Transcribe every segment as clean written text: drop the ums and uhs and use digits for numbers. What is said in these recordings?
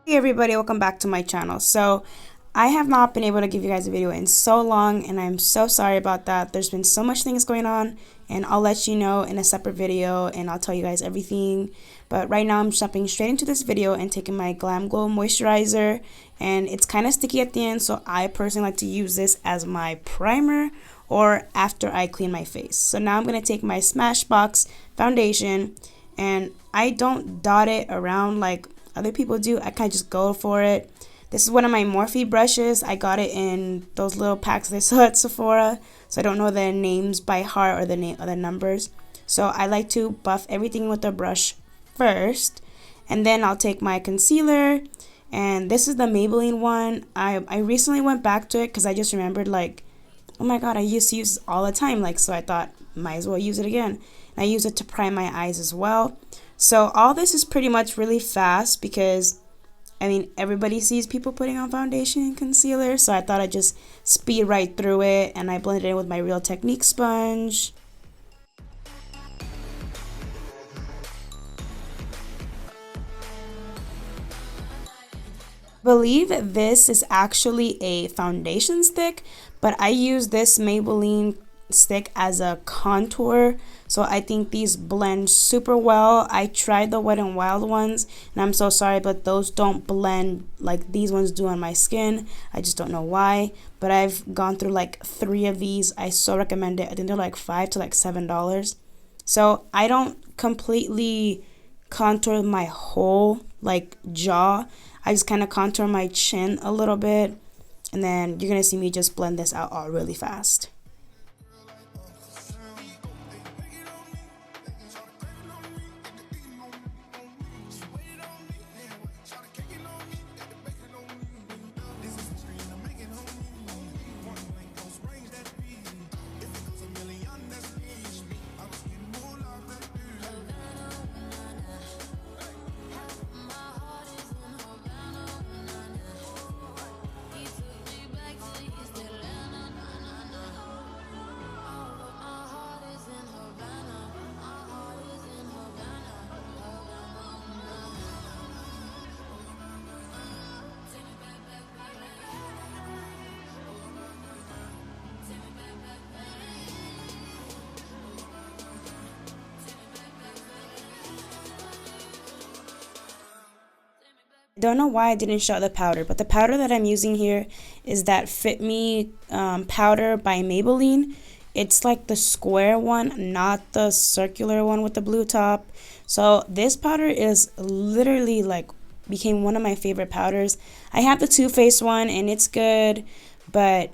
Hey everybody, welcome back to my channel. So I have not been able to give you guys a video in so long, and I'm so sorry about that. There's been so much things going on, and I'll let you know in a separate video and I'll tell you guys everything. But right now I'm jumping straight into this video and taking my Glam Glow moisturizer, and it's kind of sticky at the end, so I personally like to use this as my primer or after I clean my face. So now I'm going to take my Smashbox foundation, and I don't dot it around like other people do. I kind of just go for it. This is one of my Morphe brushes. I got it in those little packs they sell at Sephora, so I don't know the names by heart or the numbers. So I like to buff everything with the brush first, and then I'll take my concealer, and this is the Maybelline one. I recently went back to it because I just remembered, like, oh my god, I used to use this all the time, like, so I thought might as well use it again. And I use it to prime my eyes as well. So all this is pretty much really fast because, I mean, everybody sees people putting on foundation and concealer, so I thought I'd just speed right through it, and I blended it in with my Real Technique sponge. I believe this is actually a foundation stick, but I use this Maybelline stick as a contour, so I think these blend super well. I tried the Wet n Wild ones, and I'm so sorry, but those don't blend like these ones do on my skin. I just don't know why, but I've gone through like 3 of these. I so recommend it. I think they're like $5 to like $7. So I don't completely contour my whole like jaw. I just kind of contour my chin a little bit, and then you're gonna see me just blend this out all really fast. Don't know why I didn't show the powder, but the powder that I'm using here is that Fit Me powder by Maybelline. It's like the square one, not the circular one with the blue top. So this powder is literally like became one of my favorite powders. I have the Too Faced one and it's good, but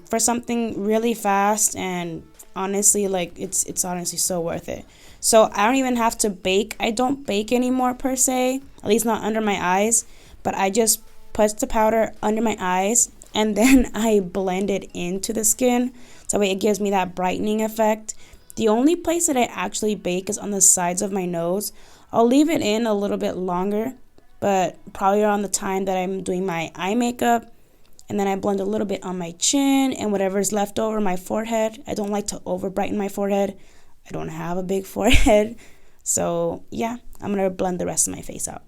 for something really fast and honestly, like it's honestly so worth it. So I don't even have to bake. I don't bake anymore per se, at least not under my eyes, but I just put the powder under my eyes and then I blend it into the skin, so that way it gives me that brightening effect. The only place that I actually bake is on the sides of my nose. I'll leave it in a little bit longer, but probably around the time that I'm doing my eye makeup, and then I blend a little bit on my chin and whatever's left over my forehead. I don't like to over brighten my forehead. I don't have a big forehead. So yeah, I'm going to blend the rest of my face out.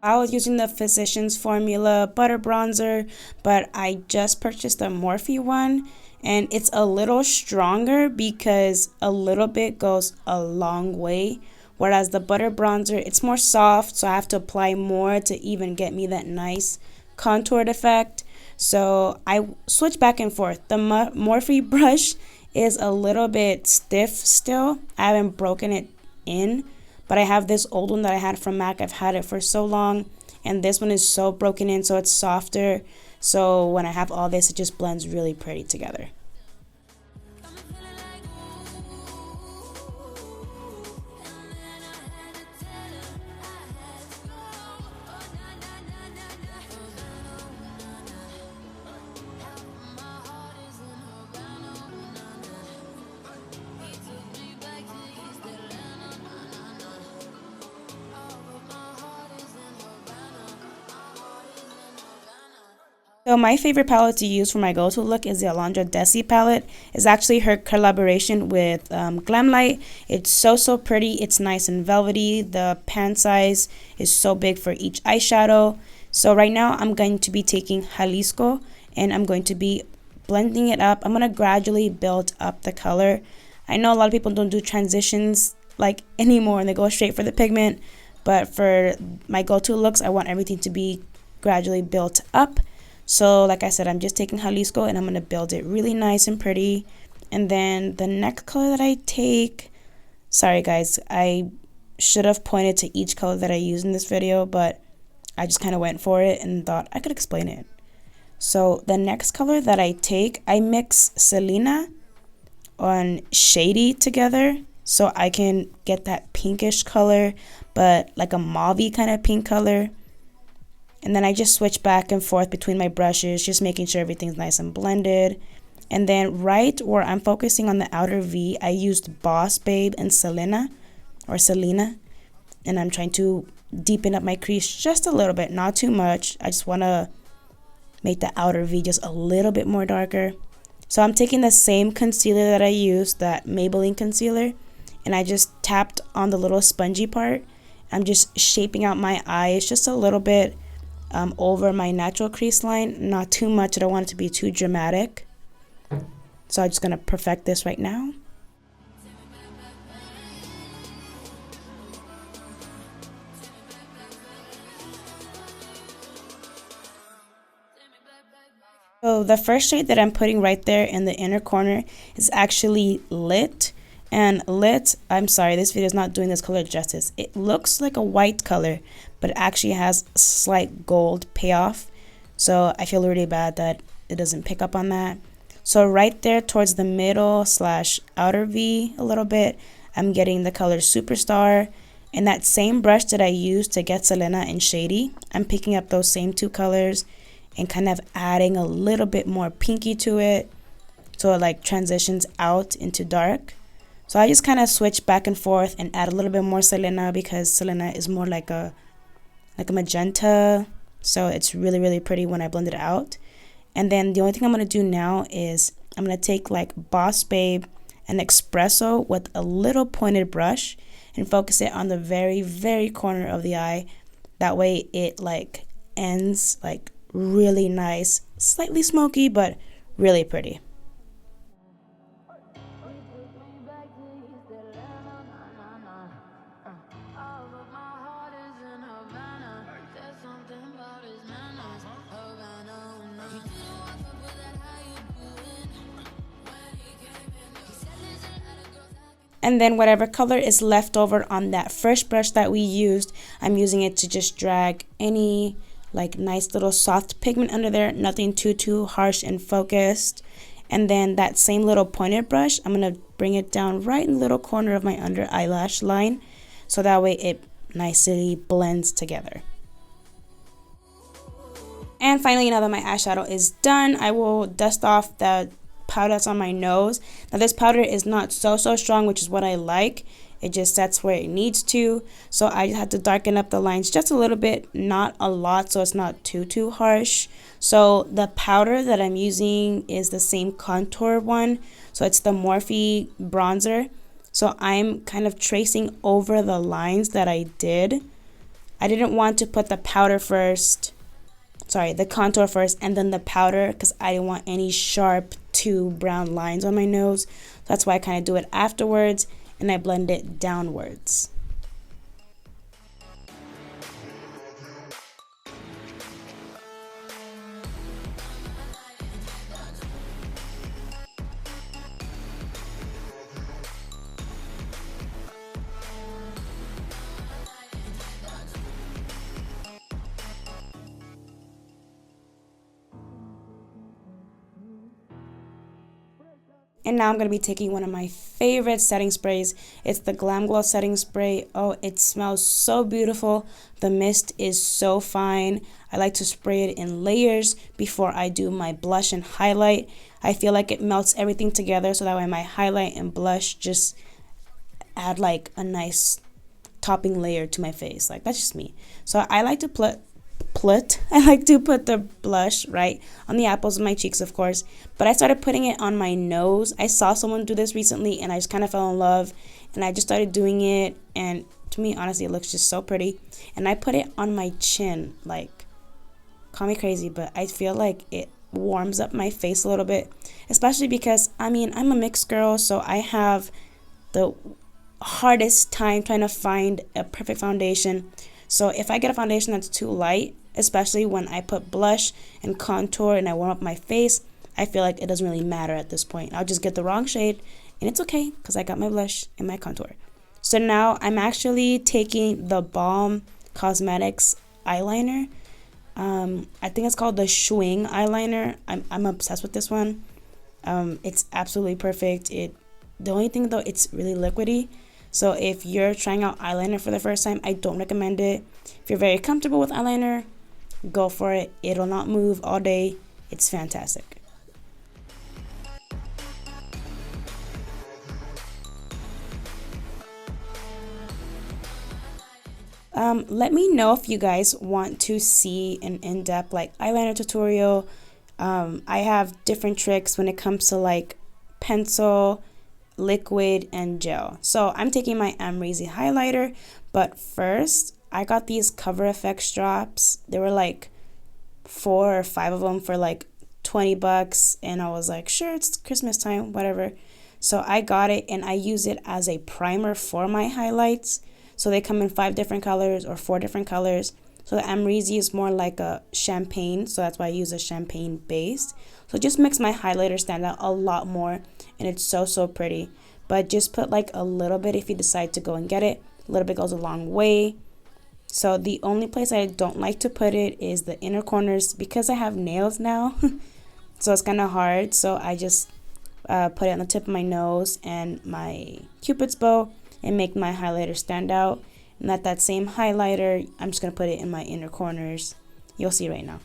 I was using the Physicians Formula Butter Bronzer, but I just purchased the Morphe one, and it's a little stronger because a little bit goes a long way. Whereas the Butter Bronzer, it's more soft, so I have to apply more to even get me that nice contoured effect. So I switch back and forth. The Morphe brush is a little bit stiff still. I haven't broken it in, but I have this old one that I had from MAC. I've had it for so long, and this one is so broken in, so it's softer. So when I have all this, it just blends really pretty together. So my favorite palette to use for my go-to look is the Alondradessy palette. It's actually her collaboration with Glamlight. It's so pretty. It's nice and velvety. The pan size is so big for each eyeshadow. So right now I'm going to be taking Jalisco and I'm going to be blending it up. I'm going to gradually build up the color. I know a lot of people don't do transitions like anymore and they go straight for the pigment. But for my go-to looks, I want everything to be gradually built up. So like I said, I'm just taking Jalisco and I'm going to build it really nice and pretty. And then the next color that I take, sorry guys, I should have pointed to each color that I use in this video, but I just kind of went for it and thought I could explain it. So the next color that I take, I mix Selena and Shady together so I can get that pinkish color, but like a mauvey kind of pink color. And then I just switch back and forth between my brushes, just making sure everything's nice and blended. And then right where I'm focusing on the outer V, I used Boss Babe and Selena. And I'm trying to deepen up my crease just a little bit, not too much. I just want to make the outer V just a little bit more darker. So I'm taking the same concealer that I used, that Maybelline concealer, and I just tapped on the little spongy part. I'm just shaping out my eyes just a little bit over my natural crease line, not too much. I don't want it to be too dramatic. So I'm just going to perfect this right now. So the first shade that I'm putting right there in the inner corner is actually Lit. And Lit, I'm sorry, this video is not doing this color justice. It looks like a white color, but it actually has slight gold payoff. So I feel really bad that it doesn't pick up on that. So right there towards the middle / outer V a little bit, I'm getting the color Superstar. And that same brush that I used to get Selena and Shady, I'm picking up those same two colors and kind of adding a little bit more pinky to it. So it like transitions out into dark. So I just kind of switch back and forth and add a little bit more Selena because Selena is more like a magenta. So it's really pretty when I blend it out. And then the only thing I'm going to do now is I'm going to take like Boss Babe and Espresso with a little pointed brush and focus it on the very corner of the eye. That way it like ends like really nice, slightly smoky, but really pretty. And then whatever color is left over on that first brush that we used, I'm using it to just drag any like nice little soft pigment under there, nothing too harsh and focused. And then that same little pointed brush, I'm going to bring it down right in the little corner of my under eyelash line, so that way it nicely blends together. And finally, now that my eyeshadow is done, I will dust off the powder that's on my nose. Now this powder is not so strong, which is what I like. It just sets where it needs to. So I just had to darken up the lines just a little bit, not a lot, so it's not too harsh. So the powder that I'm using is the same contour one. So it's the Morphe bronzer. So I'm kind of tracing over the lines that I did. I didn't want to put the powder first. Sorry, the contour first and then the powder, because I didn't want any sharp two brown lines on my nose. That's why I kind of do it afterwards and I blend it downwards. And now I'm going to be taking one of my favorite setting sprays. It's the Glam Glow setting spray. Oh, it smells so beautiful. The mist is so fine. I like to spray it in layers before I do my blush and highlight. I feel like it melts everything together, so that way my highlight and blush just add like a nice topping layer to my face. Like, that's just me. So I like to I like to put the blush right on the apples of my cheeks, of course, but I started putting it on my nose. I saw someone do this recently and I just kind of fell in love, and I just started doing it, and to me, honestly, it looks just so pretty. And I put it on my chin. Like, call me crazy, but I feel like it warms up my face a little bit, especially because, I mean, I'm a mixed girl, so I have the hardest time trying to find a perfect foundation. So if I get a foundation that's too light, especially when I put blush and contour and I warm up my face, I feel like it doesn't really matter at this point. I'll just get the wrong shade, and it's okay because I got my blush and my contour. So now I'm actually taking the Balm Cosmetics eyeliner. I think it's called the Swing eyeliner. I'm obsessed with this one. It's absolutely perfect. The only thing though, it's really liquidy. So if you're trying out eyeliner for the first time, I don't recommend it. If you're very comfortable with eyeliner, go for it. It'll not move all day. It's fantastic. Let me know if you guys want to see an in-depth like eyeliner tutorial. I have different tricks when it comes to like pencil, liquid, and gel. So I'm taking my Amrezy highlighter, but first I got these Cover FX drops. There were like 4 or 5 of them for like 20 bucks, and I was like, sure, it's Christmas time, whatever. So I got it and I use it as a primer for my highlights. So they come in 5 different colors or 4 different colors. So the Amrezy is more like a champagne, so that's why I use a champagne base. So it just makes my highlighter stand out a lot more, and it's so pretty. But just put like a little bit if you decide to go and get it. A little bit goes a long way. So the only place I don't like to put it is the inner corners because I have nails now. So it's kind of hard. So I just put it on the tip of my nose and my Cupid's bow and make my highlighter stand out. And that same highlighter, I'm just going to put it in my inner corners. You'll see right now.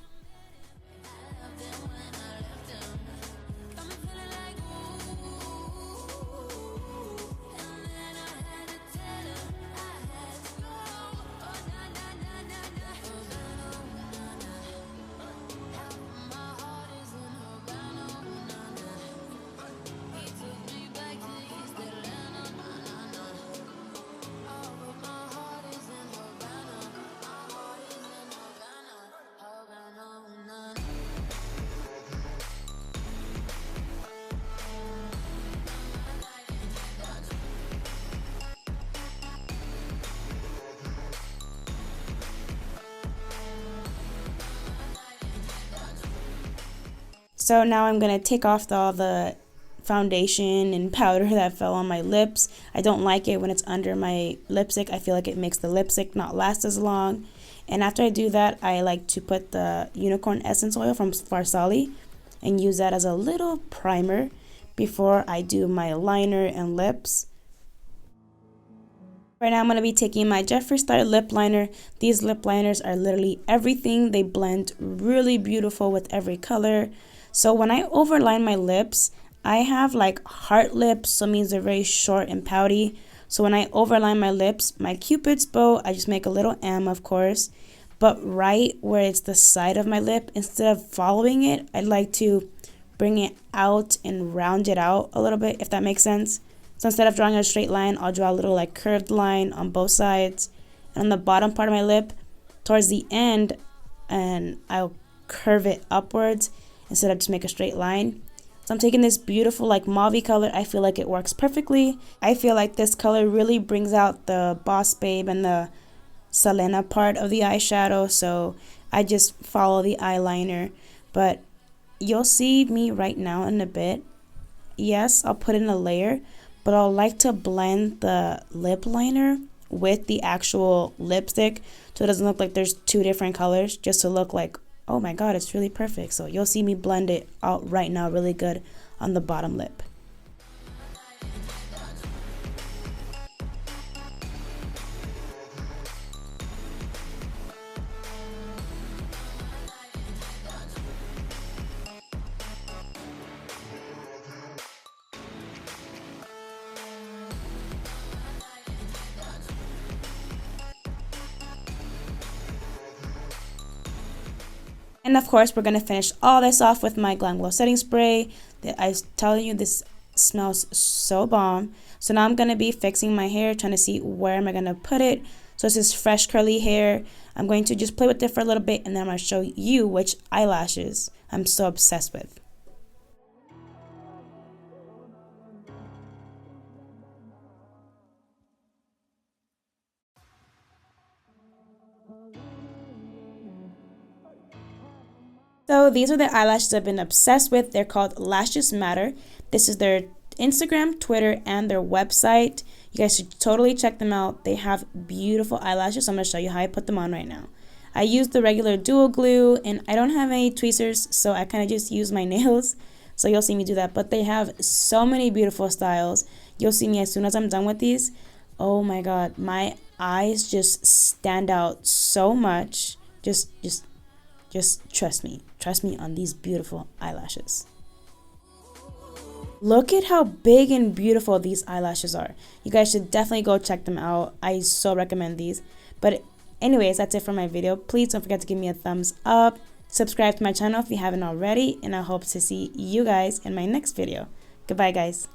So now I'm going to take off all the foundation and powder that fell on my lips. I don't like it when it's under my lipstick. I feel like it makes the lipstick not last as long. And after I do that, I like to put the Unicorn Essence Oil from Farsali and use that as a little primer before I do my liner and lips. Right now I'm going to be taking my Jeffree Star lip liner. These lip liners are literally everything. They blend really beautiful with every color. So when I overline my lips, I have like heart lips, so it means they're very short and pouty. So when I overline my lips, my Cupid's bow, I just make a little M, of course. But right where it's the side of my lip, instead of following it, I'd like to bring it out and round it out a little bit, if that makes sense. So instead of drawing a straight line, I'll draw a little like curved line on both sides. And on the bottom part of my lip, towards the end, and I'll curve it upwards instead of just make a straight line. So I'm taking this beautiful like mauve color. I feel like it works perfectly. I feel like this color really brings out the Boss Babe and the Selena part of the eyeshadow. So I just follow the eyeliner. But you'll see me right now in a bit. Yes, I'll put in a layer, but I'll like to blend the lip liner with the actual lipstick so it doesn't look like there's 2 different colors, just to look like, oh my god, it's really perfect. So you'll see me blend it out right now really good on the bottom lip. And of course, we're going to finish all this off with my Glam Glow setting spray. I was telling you, this smells so bomb. So now I'm going to be fixing my hair, trying to see where am I going to put it. So this is fresh curly hair. I'm going to just play with it for a little bit, and then I'm going to show you which eyelashes I'm so obsessed with. So these are the eyelashes I've been obsessed with. They're called Lashesmatter. This is their Instagram, Twitter, and their website. You guys should totally check them out. They have beautiful eyelashes. So I'm going to show you how I put them on right now. I use the regular dual glue, and I don't have any tweezers, so I kind of just use my nails. So you'll see me do that. But they have so many beautiful styles. You'll see me as soon as I'm done with these. Oh my god, my eyes just stand out so much. Just trust me. Trust me on these beautiful eyelashes. Look at how big and beautiful these eyelashes are. You guys should definitely go check them out. I so recommend these. But anyways, that's it for my video. Please don't forget to give me a thumbs up. Subscribe to my channel if you haven't already. And I hope to see you guys in my next video. Goodbye, guys.